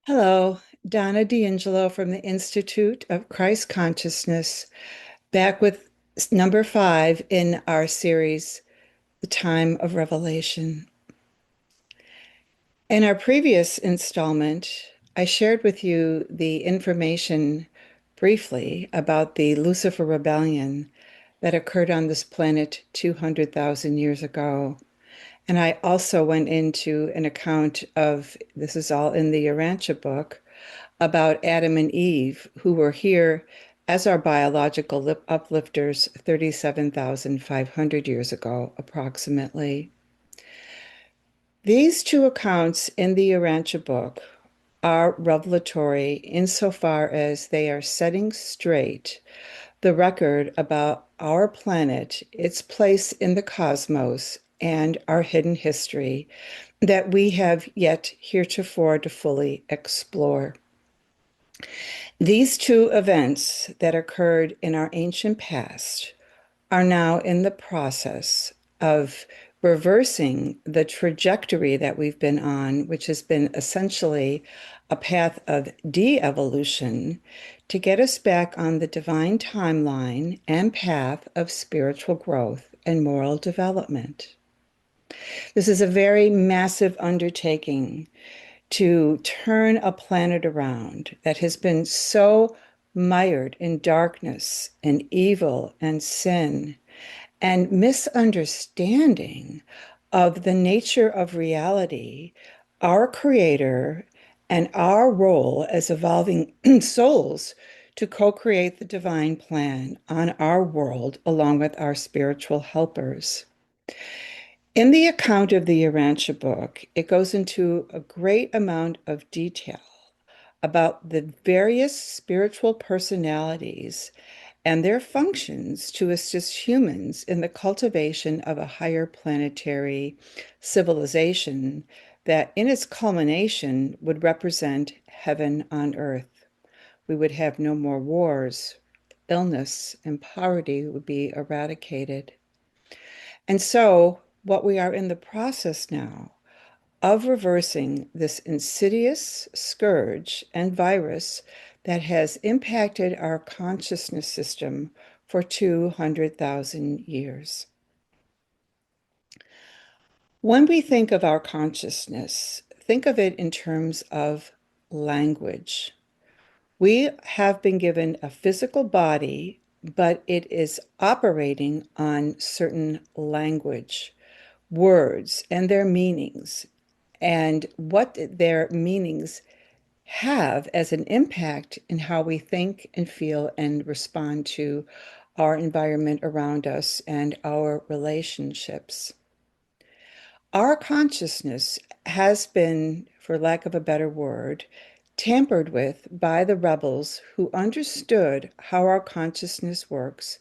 Hello, Donna D'Angelo from the Institute of Christ Consciousness, back with number 5 in our series, The Time of Revelation. In our previous installment, I shared with you the information briefly about the Lucifer rebellion that occurred on this planet 200,000 years ago. And I also went into an account of, this is all in the Urantia book, about Adam and Eve, who were here as our biological uplifters 37,500 years ago, approximately. These two accounts in the Urantia book are revelatory insofar as they are setting straight the record about our planet, its place in the cosmos, and our hidden history that we have yet heretofore to fully explore. These two events that occurred in our ancient past are now in the process of reversing the trajectory that we've been on, which has been essentially a path of de-evolution to get us back on the divine timeline and path of spiritual growth and moral development. This is a very massive undertaking to turn a planet around that has been so mired in darkness and evil and sin and misunderstanding of the nature of reality, our Creator, and our role as evolving souls to co create the divine plan on our world along with our spiritual helpers. In the account of the Urantia book, it goes into a great amount of detail about the various spiritual personalities and their functions to assist humans in the cultivation of a higher planetary civilization that, in its culmination, would represent heaven on earth. We would have no more wars, illness, and poverty would be eradicated. And so, what we are in the process now of reversing this insidious scourge and virus that has impacted our consciousness system for 200,000 years. When we think of our consciousness, think of it in terms of language. We have been given a physical body, but it is operating on certain language, words, and their meanings, and what their meanings have as an impact in how we think and feel and respond to our environment around us and our relationships. Our consciousness has been, for lack of a better word, tampered with by the rebels who understood how our consciousness works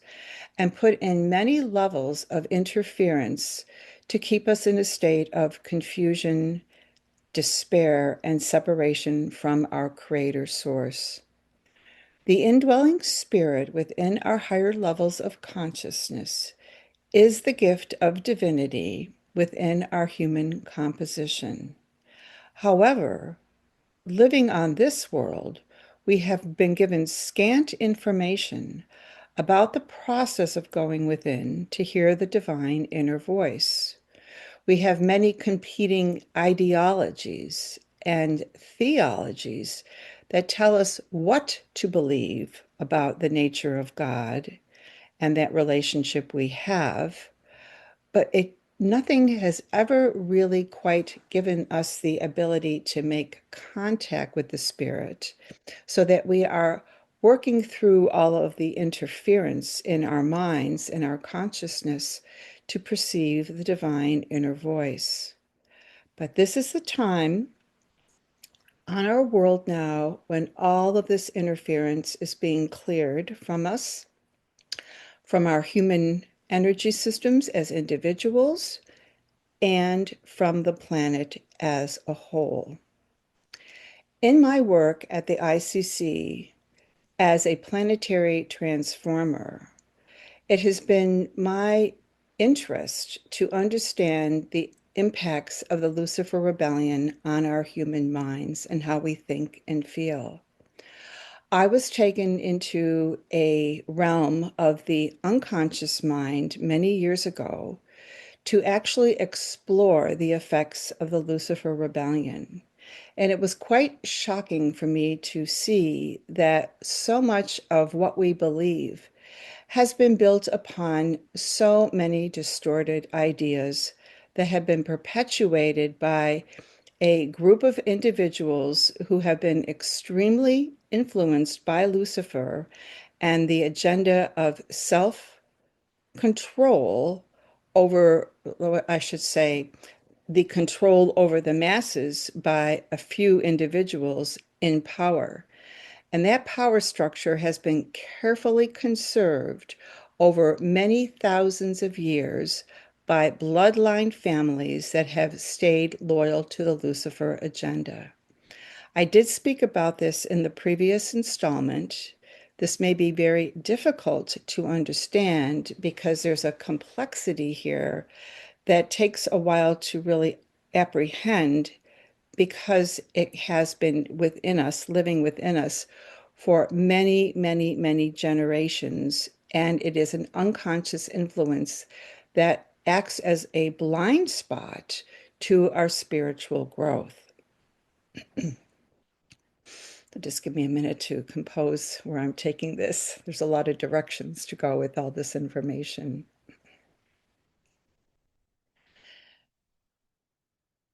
and put in many levels of interference to keep us in a state of confusion, despair, and separation from our Creator Source. The indwelling spirit within our higher levels of consciousness is the gift of divinity within our human composition. However, living on this world, we have been given scant information about the process of going within to hear the divine inner voice. We have many competing ideologies and theologies that tell us what to believe about the nature of God and that relationship we have, but nothing has ever really quite given us the ability to make contact with the Spirit so that we are working through all of the interference in our minds and our consciousness to perceive the divine inner voice. But this is the time on our world now when all of this interference is being cleared from us, from our human energy systems as individuals, and from the planet as a whole. In my work at the ICC as a planetary transformer, it has been my interest to understand the impacts of the Lucifer rebellion on our human minds and how we think and feel. I was taken into a realm of the unconscious mind many years ago to actually explore the effects of the Lucifer rebellion. And it was quite shocking for me to see that so much of what we believe has been built upon so many distorted ideas that have been perpetuated by a group of individuals who have been extremely influenced by Lucifer and the agenda of self control over, I should say, the control over the masses by a few individuals in power. And that power structure has been carefully conserved over many thousands of years by bloodline families that have stayed loyal to the Lucifer agenda. I did speak about this in the previous installment. This may be very difficult to understand because there's a complexity here that takes a while to really apprehend because it has been within us, living within us for many, many, many generations. And it is an unconscious influence that acts as a blind spot to our spiritual growth. Just give me a minute to compose where I'm taking this. There's a lot of directions to go with all this information.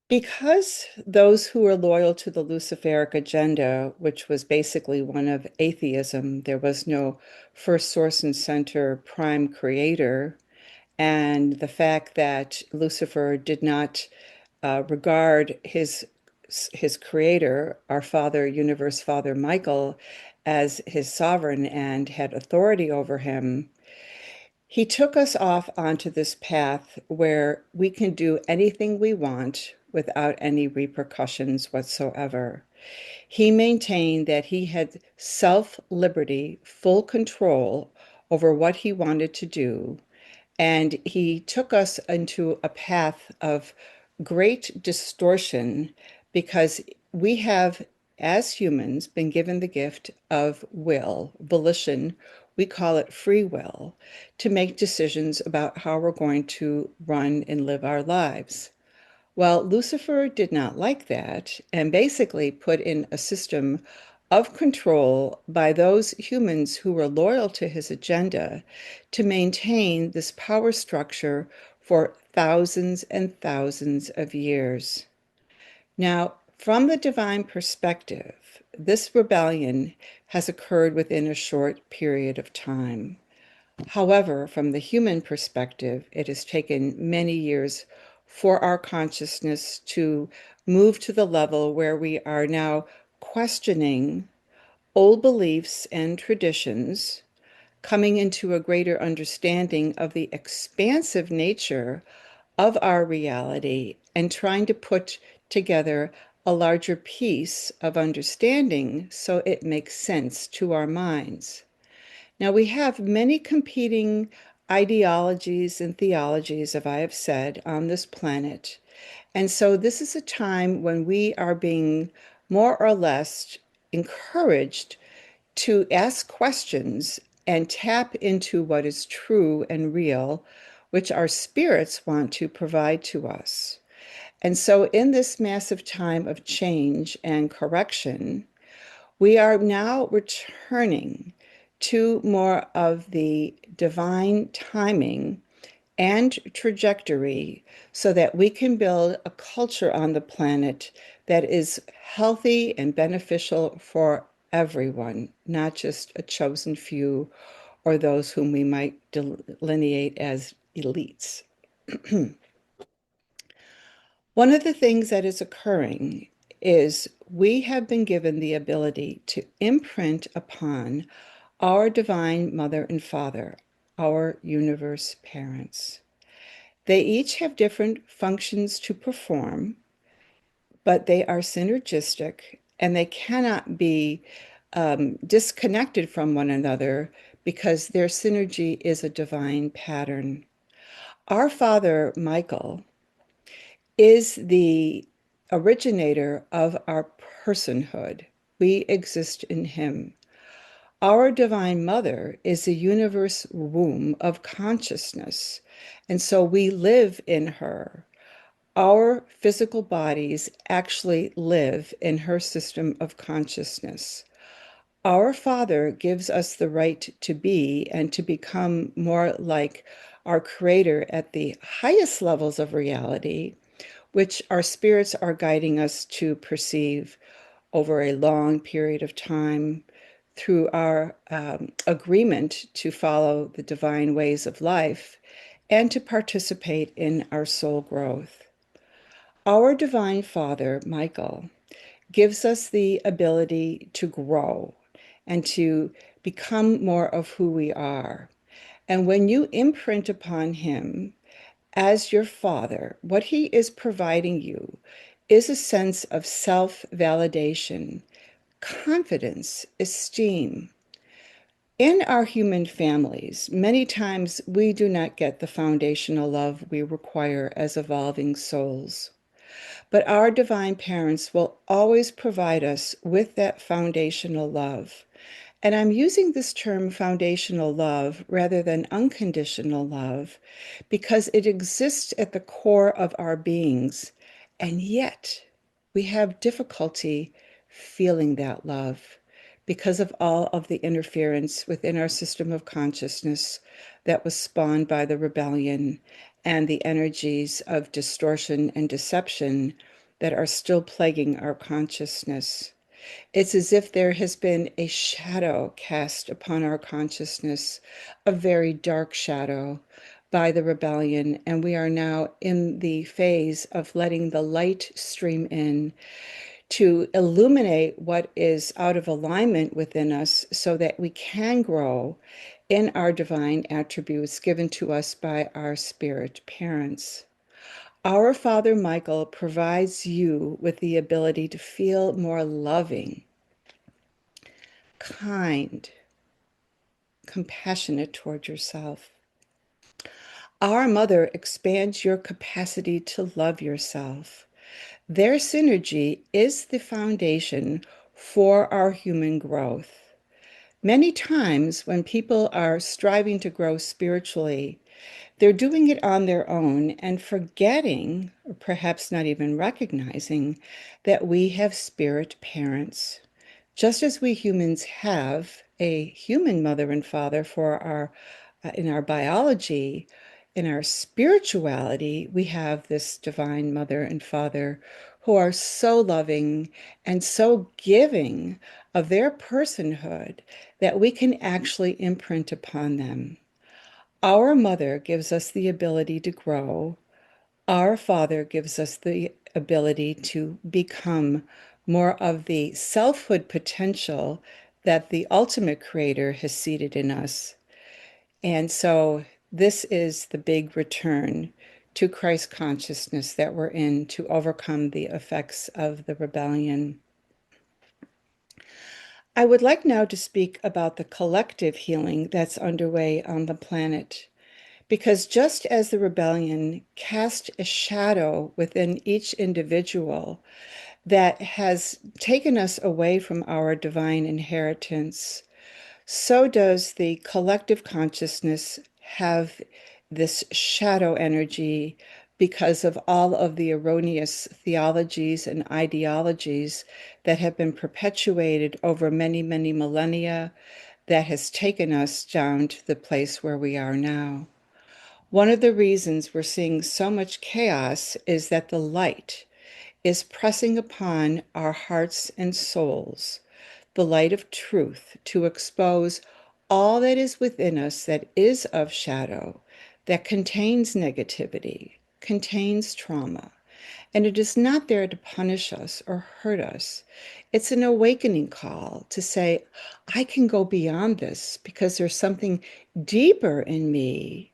Because those who were loyal to the Luciferic agenda, which was basically one of atheism, there was no first source and center prime creator, and the fact that Lucifer did not regard his creator, our Father, Universe Father Michael, as his sovereign and had authority over him, he took us off onto this path where we can do anything we want without any repercussions whatsoever. He maintained that he had self liberty, full control over what he wanted to do, and he took us into a path of great distortion because we have, as humans, been given the gift of will, volition. We call it free will, to make decisions about how we're going to run and live our lives. Well, Lucifer did not like that and basically put in a system of control by those humans who were loyal to his agenda to maintain this power structure for thousands and thousands of years. Now, from the divine perspective, this rebellion has occurred within a short period of time. However, from the human perspective, it has taken many years for our consciousness to move to the level where we are now questioning old beliefs and traditions, coming into a greater understanding of the expansive nature of our reality, and trying to put together a larger piece of understanding so it makes sense to our minds. Now, we have many competing ideologies and theologies, as I have said, on this planet. And so, this is a time when we are being more or less encouraged to ask questions and tap into what is true and real, which our spirits want to provide to us. And so, in this massive time of change and correction, we are now returning to more of the divine timing and trajectory so that we can build a culture on the planet that is healthy and beneficial for everyone, not just a chosen few or those whom we might delineate as elites. One of the things that is occurring is we have been given the ability to imprint upon our divine mother and father, our universe parents. They each have different functions to perform, but they are synergistic and they cannot be disconnected from one another because their synergy is a divine pattern. Our father, Michael, is the originator of our personhood. We exist in him. Our Divine Mother is the universe womb of consciousness, and so we live in her. Our physical bodies actually live in her system of consciousness. Our Father gives us the right to be and to become more like our Creator at the highest levels of reality, which our spirits are guiding us to perceive over a long period of time through our agreement to follow the divine ways of life and to participate in our soul growth. Our Divine Father, Michael, gives us the ability to grow and to become more of who we are. And when you imprint upon him as your father, what he is providing you is a sense of self validation, confidence, esteem. In our human families, many times we do not get the foundational love we require as evolving souls. But our divine parents will always provide us with that foundational love. And I'm using this term foundational love rather than unconditional love because it exists at the core of our beings. And yet we have difficulty feeling that love because of all of the interference within our system of consciousness that was spawned by the rebellion and the energies of distortion and deception that are still plaguing our consciousness. It's as if there has been a shadow cast upon our consciousness, a very dark shadow by the rebellion, and we are now in the phase of letting the light stream in to illuminate what is out of alignment within us so that we can grow in our divine attributes given to us by our spirit parents. Our Father Michael provides you with the ability to feel more loving, kind, compassionate toward yourself. Our Mother expands your capacity to love yourself. Their synergy is the foundation for our human growth. Many times, when people are striving to grow spiritually, they're doing it on their own and forgetting, or perhaps not even recognizing, that we have spirit parents. Just as we humans have a human mother and father for our in our biology, in our spirituality, we have this divine mother and father who are so loving and so giving of their personhood that we can actually imprint upon them. Our mother gives us the ability to grow. Our Father gives us the ability to become more of the selfhood potential that the ultimate creator has seated in us. And so this is the big return to Christ consciousness that we're in to overcome the effects of the rebellion. I would like now to speak about the collective healing that's underway on the planet. Because just as the rebellion cast a shadow within each individual that has taken us away from our divine inheritance, so does the collective consciousness have this shadow energy because of all of the erroneous theologies and ideologies that have been perpetuated over many, many millennia that has taken us down to the place where we are now. One of the reasons we're seeing so much chaos is that the light is pressing upon our hearts and souls, the light of truth, to expose all that is within us that is of shadow, that contains negativity, contains trauma. And it is not there to punish us or hurt us. It's an awakening call to say, I can go beyond this because there's something deeper in me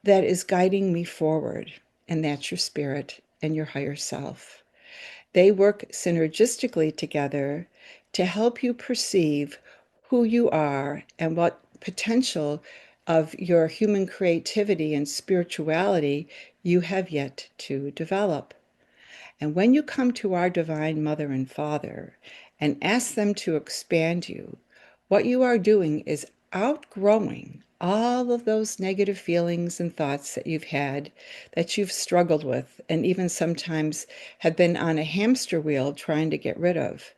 that is guiding me forward. And that's your spirit and your higher self. They work synergistically together to help you perceive who you are and what potential of your human creativity and spirituality you have yet to develop. And when you come to our Divine Mother and Father and ask them to expand you, what you are doing is outgrowing all of those negative feelings and thoughts that you've had, that you've struggled with, and even sometimes have been on a hamster wheel trying to get rid of.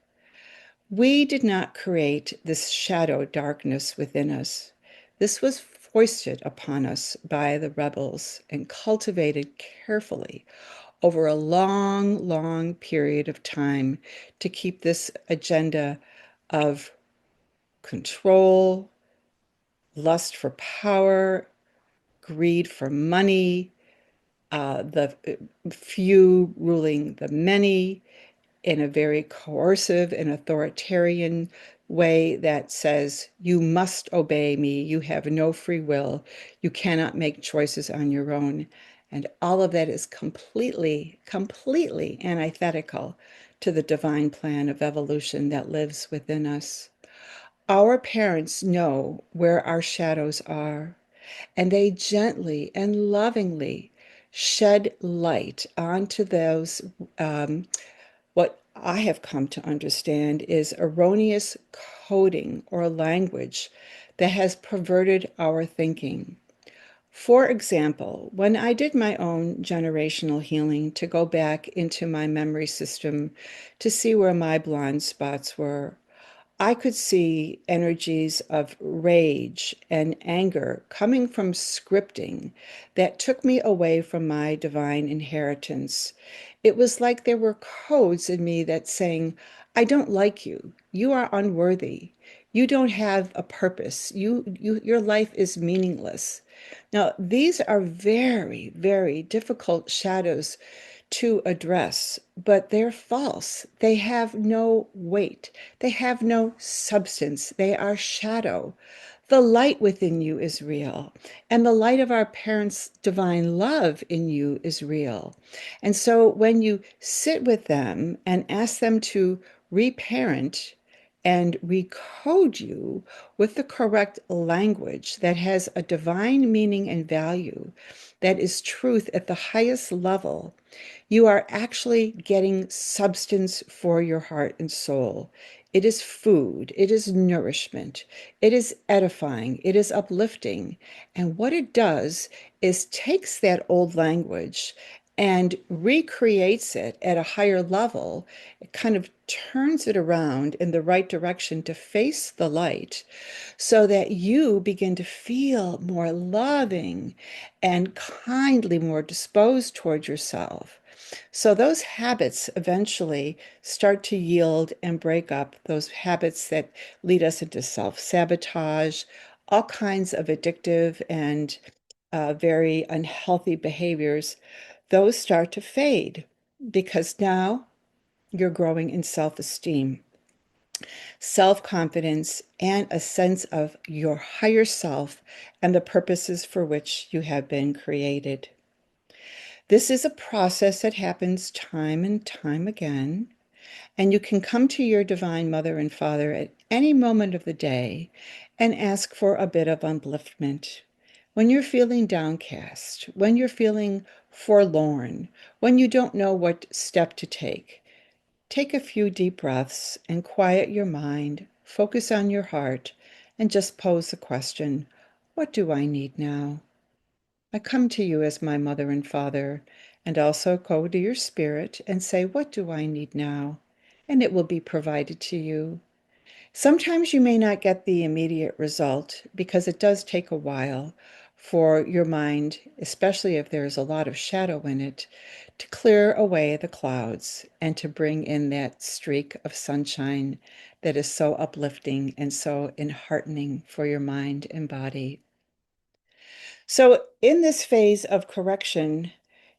We did not create this shadow darkness within us. This was foisted upon us by the rebels and cultivated carefully over a long, long period of time to keep this agenda of control, lust for power, greed for money, the few ruling the many in a very coercive and authoritarian way that says, you must obey me, you have no free will, you cannot make choices on your own. And all of that is completely, completely antithetical to the divine plan of evolution that lives within us. Our parents know where our shadows are, and they gently and lovingly shed light onto those. What I have come to understand is erroneous coding or language that has perverted our thinking. For example, when I did my own generational healing to go back into my memory system to see where my blind spots were, I could see energies of rage and anger coming from scripting that took me away from my divine inheritance. It was like there were codes in me that saying, I don't like you. You are unworthy. You don't have a purpose. Your life is meaningless. Now, these are very, very difficult shadows to address, but they're false. They have no weight. They have no substance. They are shadow. The light within you is real, and the light of our parents' divine love in you is real. And so when you sit with them and ask them to reparent and recode you with the correct language that has a divine meaning and value, that is truth at the highest level, you are actually getting substance for your heart and soul. It is food, it is nourishment, it is edifying, it is uplifting. And what it does is takes that old language and recreates it at a higher level. It kind of turns it around in the right direction to face the light so that you begin to feel more loving and kindly more disposed toward yourself. So those habits eventually start to yield and break up, those habits that lead us into self-sabotage, all kinds of addictive and very unhealthy behaviors. Those start to fade because now you're growing in self-esteem, self-confidence, and a sense of your higher self and the purposes for which you have been created. This is a process that happens time and time again, and you can come to your Divine Mother and Father at any moment of the day and ask for a bit of upliftment. When you're feeling downcast, when you're feeling forlorn, when you don't know what step to take a few deep breaths and quiet your mind, focus on your heart, and just pose the question, what do I need now? I come to you as my mother and father, and also go to your spirit and say, what do I need now? And it will be provided to you. Sometimes you may not get the immediate result because it does take a while for your mind, especially if there's a lot of shadow in it, to clear away the clouds and to bring in that streak of sunshine that is so uplifting and so enheartening for your mind and body. So, in this phase of correction,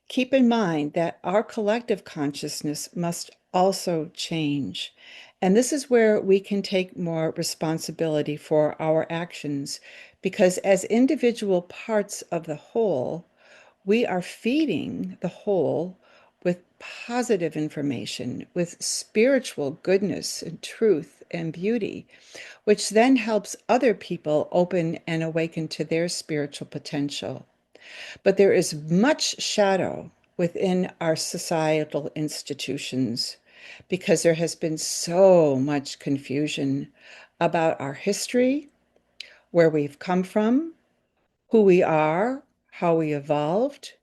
keep in mind that our collective consciousness must also change. And this is where we can take more responsibility for our actions, because as individual parts of the whole, we are feeding the whole with positive information, with spiritual goodness and truth and beauty, which then helps other people open and awaken to their spiritual potential. But there is much shadow within our societal institutions because there has been so much confusion about our history, where we've come from, who we are, how we evolved,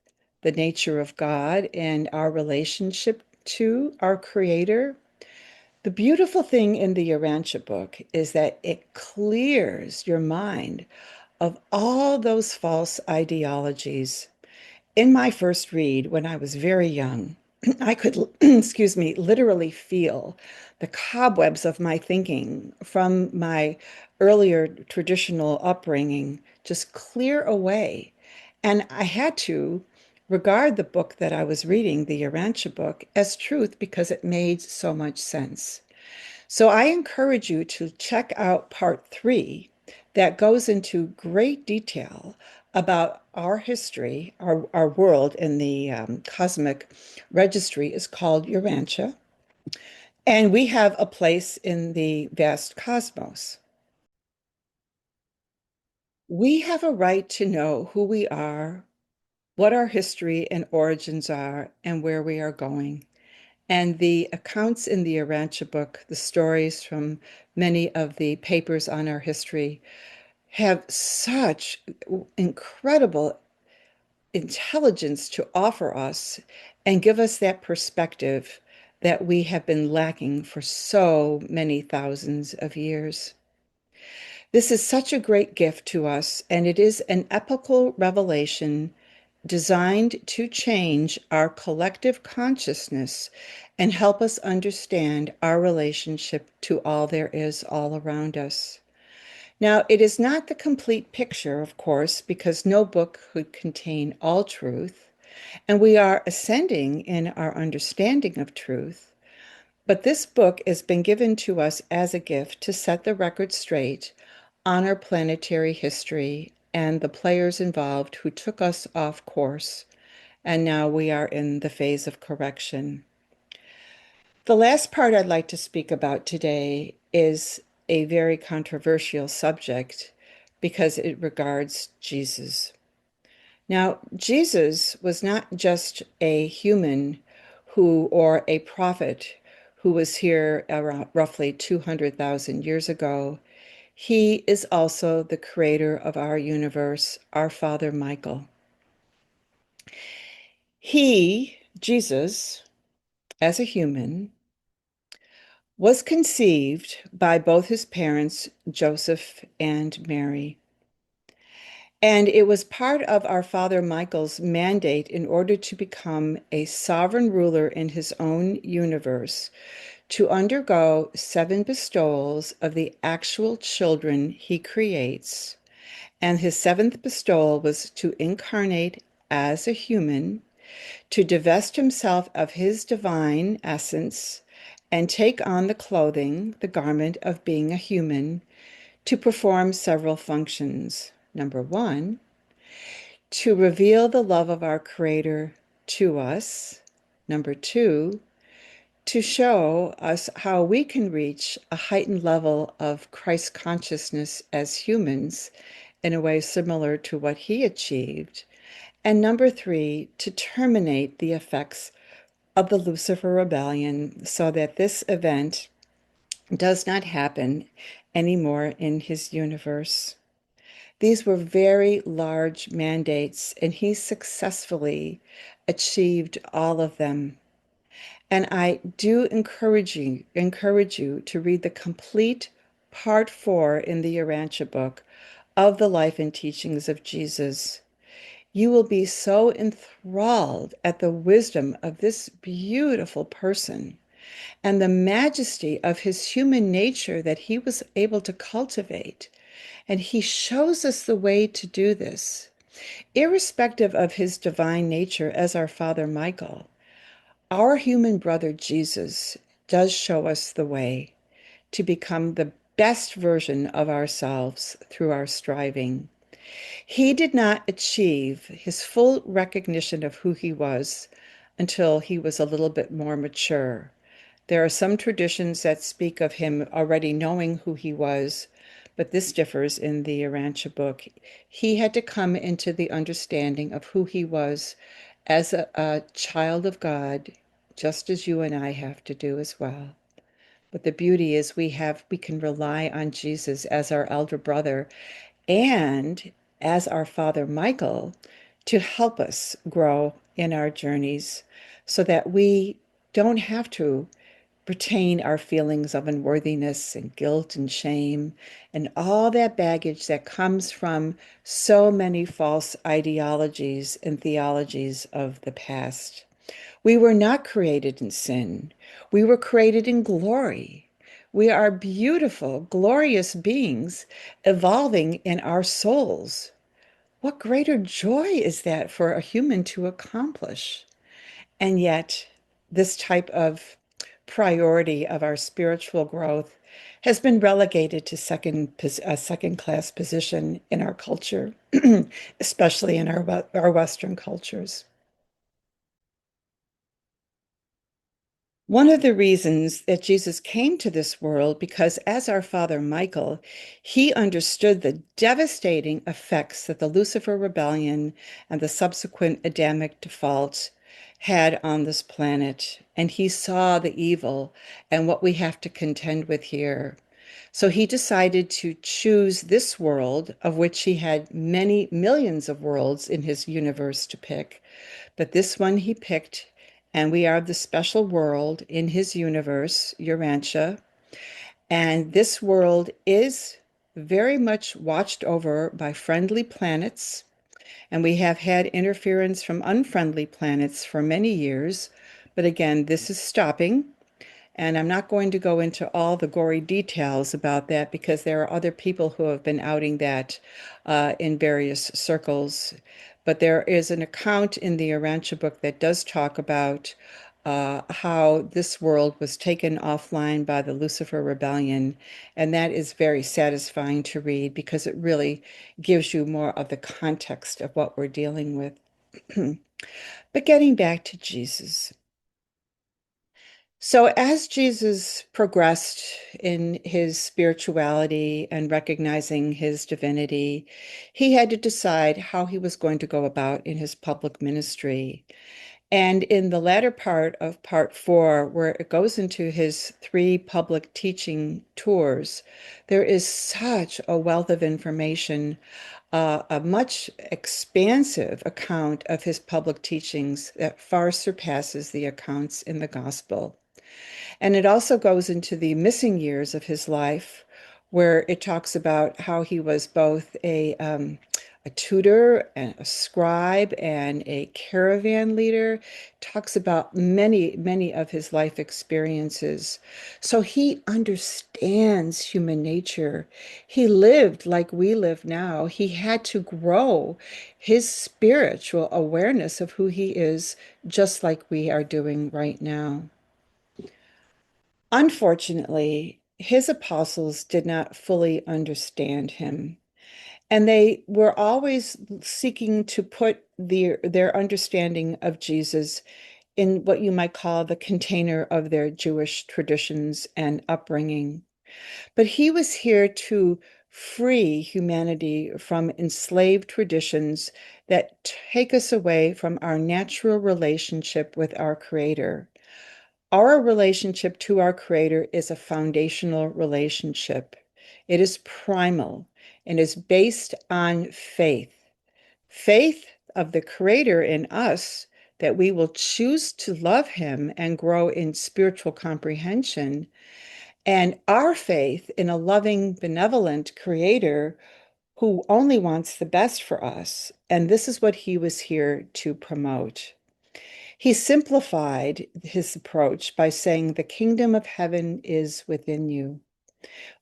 the nature of God, and our relationship to our Creator. The beautiful thing in the Urantia book is that it clears your mind of all those false ideologies. In my first read, when I was very young, I could, excuse me, literally feel the cobwebs of my thinking from my earlier traditional upbringing just clear away. And I had to regard the book that I was reading, the Urantia book, as truth because it made so much sense. So I encourage you to check out part 3 that goes into great detail about our history, our world in the cosmic registry is called Urantia, and we have a place in the vast cosmos. We have a right to know who we are, what our history and origins are, and where we are going. And the accounts in the Urantia book, the stories from many of the papers on our history, have such incredible intelligence to offer us and give us that perspective that we have been lacking for so many thousands of years. This is such a great gift to us, and it is an epical revelation designed to change our collective consciousness and help us understand our relationship to all there is all around us. Now, it is not the complete picture, of course, because no book could contain all truth, and we are ascending in our understanding of truth. But this book has been given to us as a gift to set the record straight on our planetary history and the players involved who took us off course. And now we are in the phase of correction. The last part I'd like to speak about today is a very controversial subject because it regards Jesus. Now, Jesus was not just a human or a prophet who was here around roughly 200,000 years ago. He is also the creator of our universe, our Father Michael. Jesus, as a human, was conceived by both his parents, Joseph and Mary. And it was part of our Father Michael's mandate in order to become a sovereign ruler in his own universe to undergo 7 bestowals of the actual children he creates. And his 7th bestowal was to incarnate as a human, to divest himself of his divine essence and take on the clothing, the garment of being a human, to perform several functions. Number 1, to reveal the love of our Creator to us. Number 2, to show us how we can reach a heightened level of Christ consciousness as humans in a way similar to what he achieved. And number 3, to terminate the effects of the Lucifer rebellion so that this event does not happen anymore in his universe. These were very large mandates, and he successfully achieved all of them. And I do encourage you to read the complete part 4 in the Urantia book of the life and teachings of Jesus. You will be so enthralled at the wisdom of this beautiful person and the majesty of his human nature that he was able to cultivate. And he shows us the way to do this, irrespective of his divine nature as our Father Michael. Our human brother Jesus does show us the way to become the best version of ourselves through our striving. He did not achieve his full recognition of who he was until he was a little bit more mature. There are some traditions that speak of him already knowing who he was, but this differs in the Urantia book. He had to come into the understanding of who he was as a child of God, just as you and I have to do as well. But the beauty is we can rely on Jesus as our elder brother and as our Father Michael to help us grow in our journeys so that we don't have to retain our feelings of unworthiness and guilt and shame and all that baggage that comes from so many false ideologies and theologies of the past. We were not created in sin. We were created in glory. We are beautiful, glorious beings evolving in our souls. What greater joy is that for a human to accomplish? And yet, this type of priority of our spiritual growth has been relegated to a second class position in our culture, especially in our Western cultures. One of the reasons that Jesus came to this world, because as our father Michael, he understood the devastating effects that the Lucifer rebellion and the subsequent Adamic default had on this planet. And he saw the evil and what we have to contend with here. So he decided to choose this world, of which he had many millions of worlds in his universe to pick. But this one he picked, and we are the special world in his universe, Urantia. And this world is very much watched over by friendly planets. And we have had interference from unfriendly planets for many years. But again, this is stopping. And I'm not going to go into all the gory details about that because there are other people who have been outing that in various circles. But there is an account in the Arancha book that does talk about how this world was taken offline by the Lucifer Rebellion. And that is very satisfying to read because it really gives you more of the context of what we're dealing with. But getting back to Jesus. So, as Jesus progressed in his spirituality and recognizing his divinity, he had to decide how he was going to go about in his public ministry. And in the latter part of part four, where it goes into his three public teaching tours, there is such a wealth of information, a much expansive account of his public teachings that far surpasses the accounts in the gospel. And it also goes into the missing years of his life, where it talks about how he was both a tutor and a scribe and a caravan leader, talks about many, many of his life experiences. So he understands human nature. He lived like we live now. He had to grow his spiritual awareness of who he is, just like we are doing right now. Unfortunately, his apostles did not fully understand him, and they were always seeking to put their understanding of Jesus in what you might call the container of their Jewish traditions and upbringing. But he was here to free humanity from enslaved traditions that take us away from our natural relationship with our Creator. Our relationship to our Creator is a foundational relationship. It is primal and is based on faith. Faith of the Creator in us that we will choose to love Him and grow in spiritual comprehension, and our faith in a loving, benevolent Creator who only wants the best for us. And this is what He was here to promote. He simplified his approach by saying, "The kingdom of heaven is within you."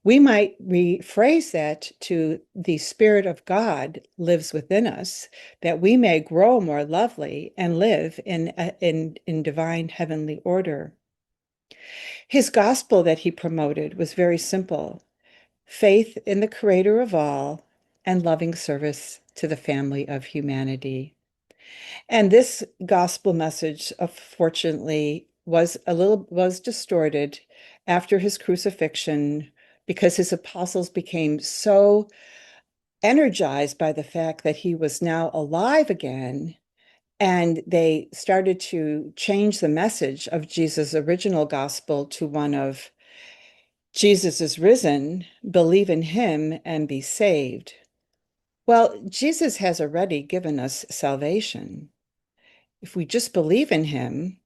We might rephrase that to, "The Spirit of God lives within us, that we may grow more lovely and live in divine heavenly order." His gospel that he promoted was very simple: faith in the Creator of all and loving service to the family of humanity. And this gospel message, unfortunately, was distorted after his crucifixion because his apostles became so energized by the fact that he was now alive again And they started to change the message of Jesus' original gospel to one of Jesus is risen, believe in him and be saved. Well, Jesus has already given us salvation. If we just believe in him,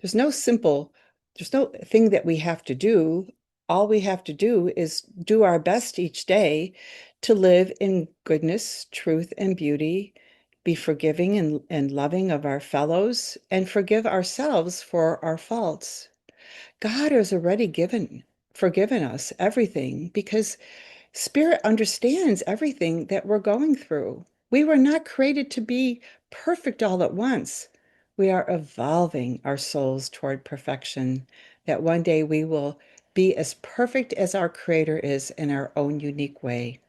there's no simple, there's no thing that we have to do. All we have to do is do our best each day to live in goodness, truth, and beauty, be forgiving and loving of our fellows, and forgive ourselves for our faults. God has already forgiven us everything because Spirit understands everything that we're going through. We were not created to be perfect all at once. We are evolving our souls toward perfection, that one day we will be as perfect as our Creator is in our own unique way.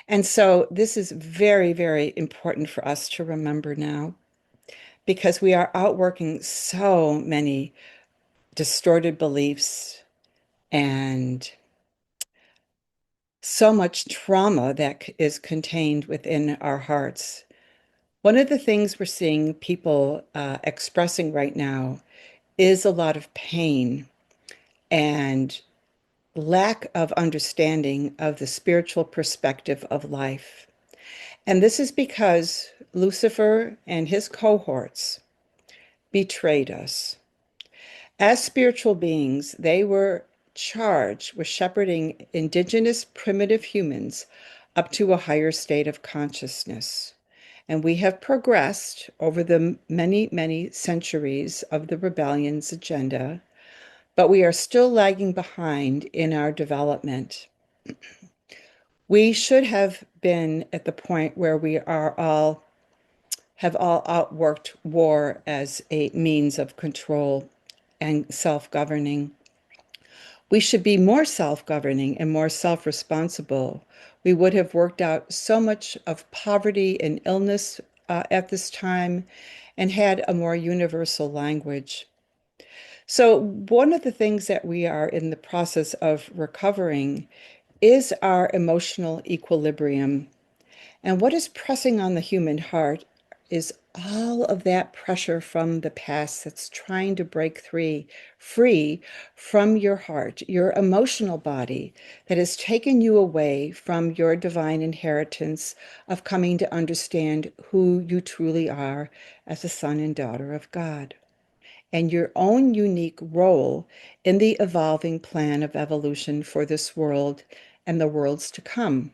And so this is very, very important for us to remember now because we are outworking so many distorted beliefs and so much trauma that is contained within our hearts. One of the things we're seeing people expressing right now is a lot of pain and lack of understanding of the spiritual perspective of life. And this is because Lucifer and his cohorts betrayed us. As spiritual beings, they were charged with shepherding indigenous primitive humans up to a higher state of consciousness. And we have progressed over the many, many centuries of the rebellion's agenda, but we are still lagging behind in our development. We should have been at the point where we are all have all outworked war as a means of control and self-governing. We should be more self-governing and more self-responsible. We would have worked out so much of poverty and illness at this time and had a more universal language. So, one of the things that we are in the process of recovering is our emotional equilibrium. And what is pressing on the human heart is all of that pressure from the past that's trying to break free from your heart, your emotional body that has taken you away from your divine inheritance of coming to understand who you truly are as a son and daughter of God and your own unique role in the evolving plan of evolution for this world and the worlds to come.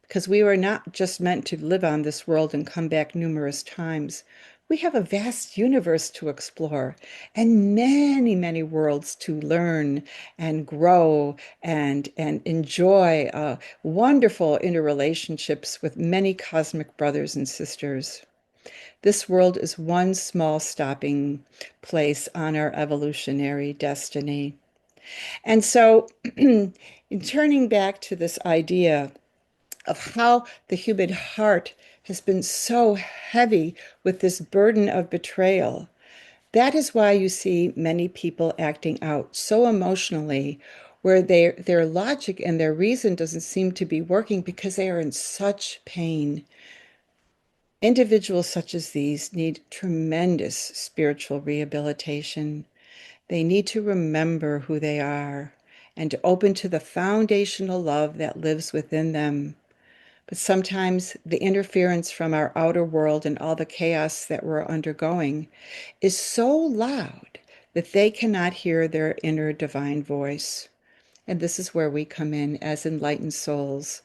Because we were not just meant to live on this world and come back numerous times. We have a vast universe to explore and many, many worlds to learn and grow and enjoy wonderful interrelationships with many cosmic brothers and sisters. This world is one small stopping place on our evolutionary destiny. And so, in turning back to this idea of how the human heart has been so heavy with this burden of betrayal, that is why you see many people acting out so emotionally, where their logic and their reason doesn't seem to be working because they are in such pain. Individuals such as these need tremendous spiritual rehabilitation. They need to remember who they are and to open to the foundational love that lives within them. But sometimes the interference from our outer world and all the chaos that we're undergoing is so loud that they cannot hear their inner divine voice. And this is where we come in as enlightened souls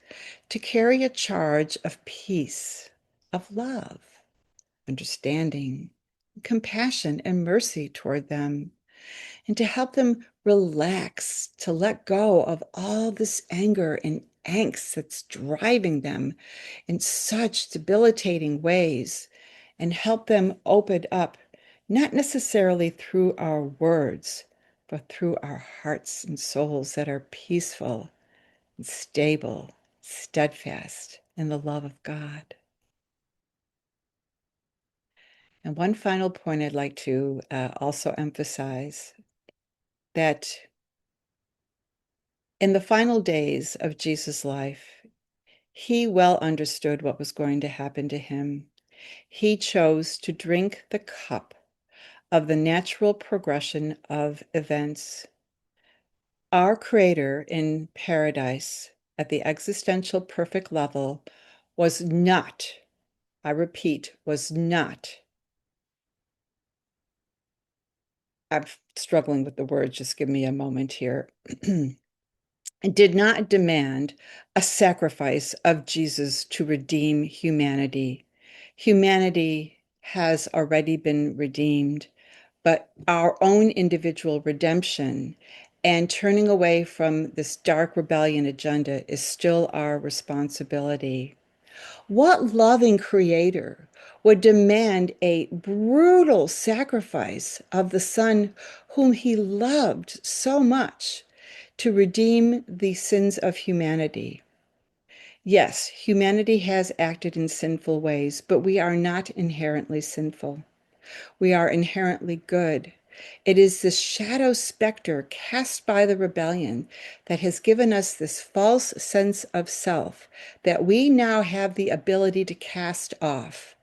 to carry a charge of peace, of love, understanding, compassion, and mercy toward them, and to help them relax, to let go of all this anger and angst that's driving them in such debilitating ways, and help them open up, not necessarily through our words, but through our hearts and souls that are peaceful and stable, steadfast in the love of God. And one final point I'd like to also emphasize that in the final days of Jesus' life, he well understood what was going to happen to him. He chose to drink the cup of the natural progression of events. Our Creator in paradise at the existential perfect level was not, I repeat, was not, I'm struggling with the word, just give me a moment here, did not demand a sacrifice of Jesus to redeem humanity. Humanity has already been redeemed, but our own individual redemption and turning away from this dark rebellion agenda is still our responsibility. What loving creator would demand a brutal sacrifice of the Son whom he loved so much to redeem the sins of humanity? Yes, humanity has acted in sinful ways, but we are not inherently sinful. We are inherently good. It is this shadow specter cast by the rebellion that has given us this false sense of self that we now have the ability to cast off.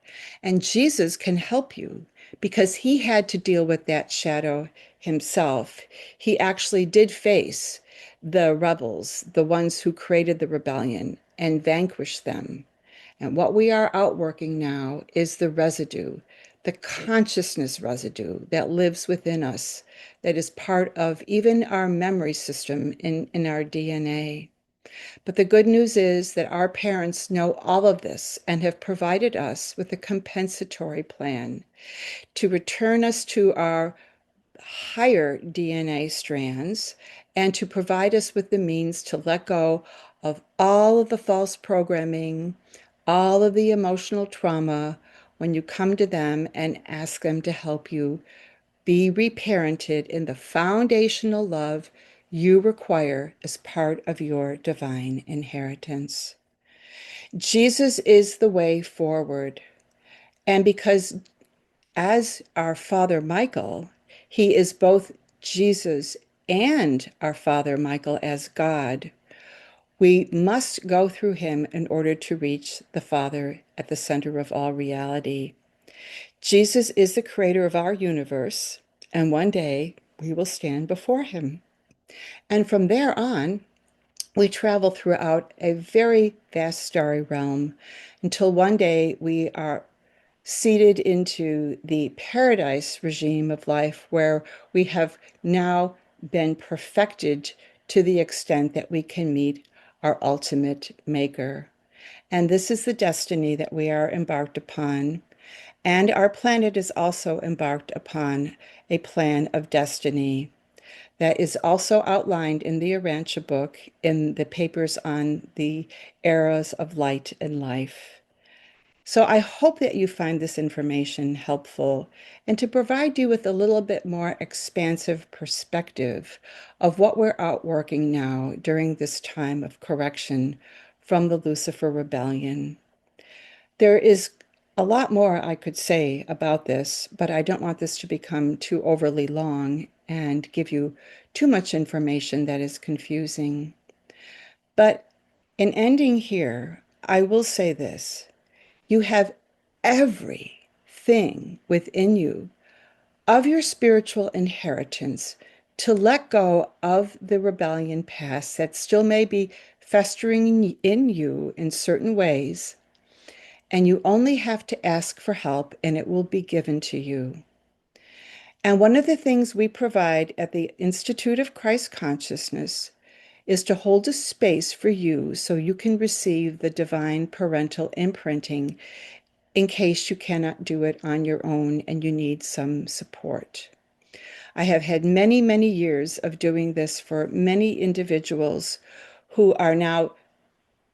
And Jesus can help you because he had to deal with that shadow himself. He actually did face the rebels, the ones who created the rebellion, and vanquish them. And what we are outworking now is the residue, the consciousness residue that lives within us, that is part of even our memory system in our DNA. But the good news is that our parents know all of this and have provided us with a compensatory plan to return us to our higher DNA strands and to provide us with the means to let go of all of the false programming, all of the emotional trauma when you come to them and ask them to help you be reparented in the foundational love you require as part of your divine inheritance. Jesus is the way forward. And because as our Father Michael, he is both Jesus and our Father Michael as God. We must go through him in order to reach the Father at the center of all reality. Jesus is the creator of our universe, and one day we will stand before him. And from there on, we travel throughout a very vast starry realm until one day we are seated into the paradise regime of life where we have now been perfected to the extent that we can meet our ultimate maker. And this is the destiny that we are embarked upon. And our planet is also embarked upon a plan of destiny that is also outlined in the Arancha book in the papers on the eras of light and life. So I hope that you find this information helpful and to provide you with a little bit more expansive perspective of what we're outworking now during this time of correction from the Lucifer rebellion. There is a lot more I could say about this, but I don't want this to become too overly long and give you too much information that is confusing. But in ending here, I will say this. You have everything within you of your spiritual inheritance to let go of the rebellion past that still may be festering in you in certain ways. And you only have to ask for help and it will be given to you. And one of the things we provide at the Institute of Christ Consciousness is to hold a space for you so you can receive the divine parental imprinting in case you cannot do it on your own and you need some support. I have had many, many years of doing this for many individuals who are now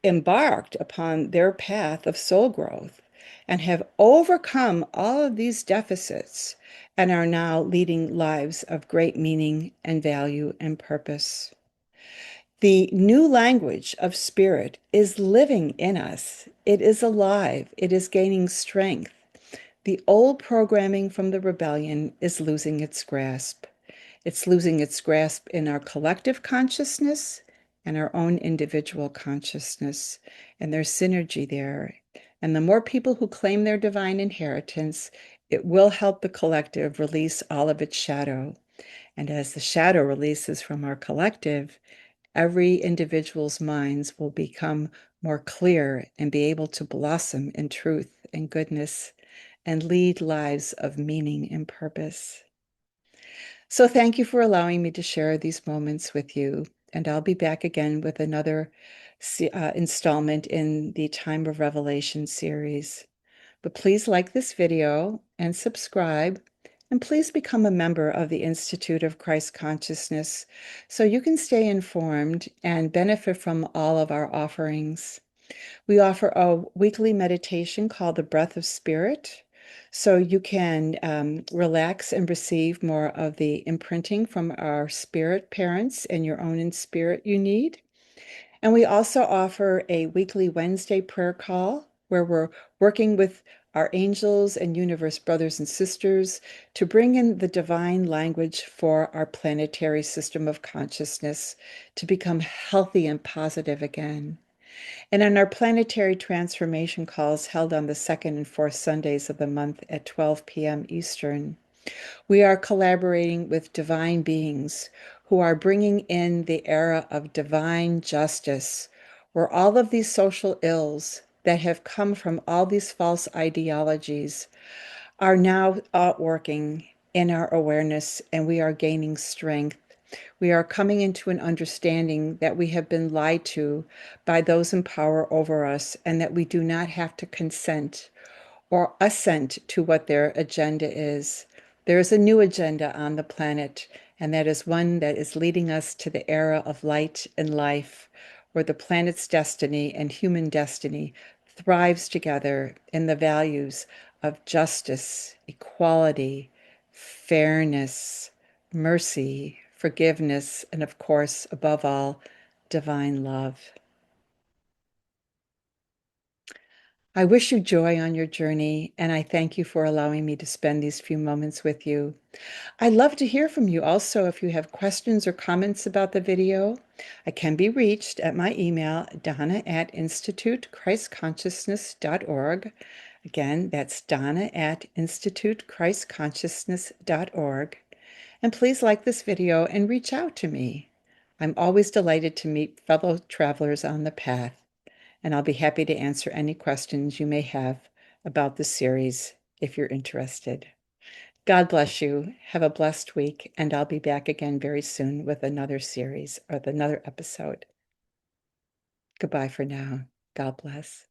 embarked upon their path of soul growth and have overcome all of these deficits and are now leading lives of great meaning and value and purpose. The new language of spirit is living in us. It is alive. It is gaining strength. The old programming from the rebellion is losing its grasp. It's losing its grasp in our collective consciousness and our own individual consciousness, and there's synergy there. And the more people who claim their divine inheritance, it will help the collective release all of its shadow. And as the shadow releases from our collective, every individual's minds will become more clear and be able to blossom in truth and goodness and lead lives of meaning and purpose. So thank you for allowing me to share these moments with you. And I'll be back again with another installment in the Time of Revelation series. But please like this video and subscribe. And please become a member of the Institute of Christ Consciousness so you can stay informed and benefit from all of our offerings. We offer a weekly meditation called the Breath of Spirit, so you can relax and receive more of the imprinting from our spirit parents and your own in spirit you need. And we also offer a weekly Wednesday prayer call where we're working with our angels and universe brothers and sisters to bring in the divine language for our planetary system of consciousness to become healthy and positive again. And in our planetary transformation calls held on the second and fourth Sundays of the month at 12 p.m. Eastern, we are collaborating with divine beings who are bringing in the era of divine justice, where all of these social ills that have come from all these false ideologies are now outworking in our awareness, and we are gaining strength. We are coming into an understanding that we have been lied to by those in power over us, and that we do not have to consent or assent to what their agenda is. There is a new agenda on the planet, and that is one that is leading us to the era of light and life, where the planet's destiny and human destiny thrives together in the values of justice, equality, fairness, mercy, forgiveness, and of course, above all, divine love. I wish you joy on your journey, and I thank you for allowing me to spend these few moments with you. I'd love to hear from you also if you have questions or comments about the video. I can be reached at my email, donna@institutechristconsciousness.org. Again, that's donna@institutechristconsciousness.org. And please like this video and reach out to me. I'm always delighted to meet fellow travelers on the path, and I'll be happy to answer any questions you may have about the series if you're interested. God bless you. Have a blessed week, and I'll be back again very soon with another series or another episode. Goodbye for now. God bless.